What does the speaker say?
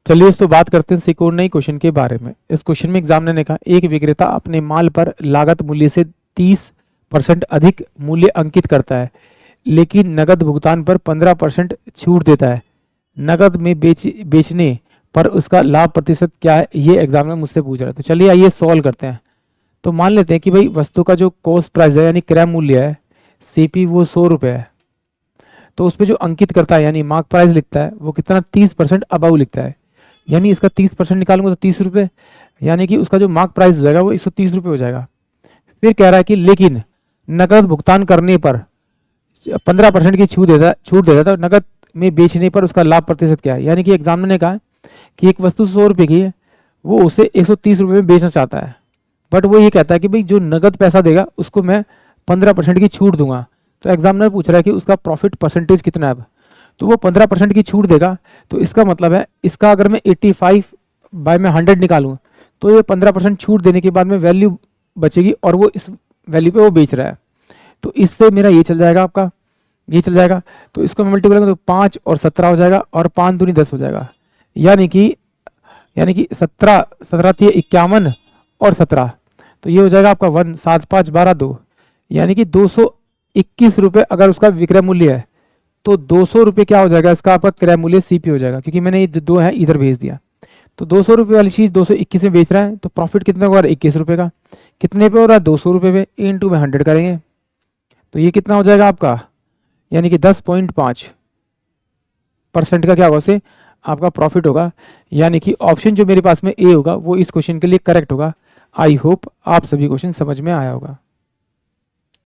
चलिए इस तो बात करते हैं सिकुड़ने क्वेश्चन के बारे में। इस क्वेश्चन में एग्जामिनर ने कहा एक विक्रेता अपने माल पर लागत मूल्य से 30% अधिक मूल्य अंकित करता है, लेकिन नकद भुगतान पर 15% छूट देता है। नकद में बेचने पर उसका लाभ प्रतिशत क्या है, ये एग्जामिनर मुझसे पूछ रहा है। तो चलिए आइए सॉल्व करते हैं। तो मान लेते हैं कि भाई वस्तु का जो कॉस्ट प्राइस है यानी क्रय मूल्य है सीपी वो 100 रुपये है, तो उस पर जो अंकित करता है यानी मार्क प्राइस लिखता है वो कितना 30% अबाउ लिखता है, यानी इसका 30% निकालूंगा तो 30 रुपये, यानी कि उसका जो मार्क प्राइस हो जाएगा वो 130 रुपये हो जाएगा। फिर कह रहा है कि लेकिन नकद भुगतान करने पर 15% की छूट देता है, तो नकद में बेचने पर उसका लाभ प्रतिशत क्या है। यानी कि एग्जामिनर ने कहा कि एक वस्तु 100 रुपये की है, वो उसे 130 रुपये में बेचना चाहता है, बट वो ये कहता है कि भाई जो नकद पैसा देगा उसको मैं 15% की छूट दूंगा। तो एग्जामिनर पूछ रहा है कि उसका प्रॉफिट परसेंटेज कितना है। अब तो वो 15% की छूट देगा, तो इसका मतलब है इसका अगर मैं 85 बाय में 100 निकालूँ तो ये 15% छूट देने के बाद में वैल्यू बचेगी और वो इस वैल्यू पे वो बेच रहा है। तो इससे मेरा ये चल जाएगा, आपका ये चल जाएगा। तो इसको मैं मल्टीप्लाई करूँगा तो 5 और 17 हो जाएगा और 5 दूनी 10 हो जाएगा, यानी कि 17 17 51 और 17, तो ये हो जाएगा आपका 1 7 5 12 2, यानी कि 221 रुपये अगर उसका विक्रय मूल्य है तो 200 रुपये क्या हो जाएगा इसका आपका क्रय मूल्य सीपी हो जाएगा, क्योंकि मैंने ये दो है इधर भेज दिया। तो 200 रुपये वाली चीज़ 221 में बेच रहा है, तो प्रॉफिट कितने का हो रहा है 21 रुपये का। कितने पे हो रहा है 200 रुपये पे, इनटू में 100 करेंगे तो ये कितना हो जाएगा आपका, यानी कि 10.5% का क्या होगा उससे आपका प्रॉफिट होगा। यानी कि ऑप्शन जो मेरे पास में ए होगा वो इस क्वेश्चन के लिए करेक्ट होगा। आई होप आप सभी क्वेश्चन समझ में आया होगा।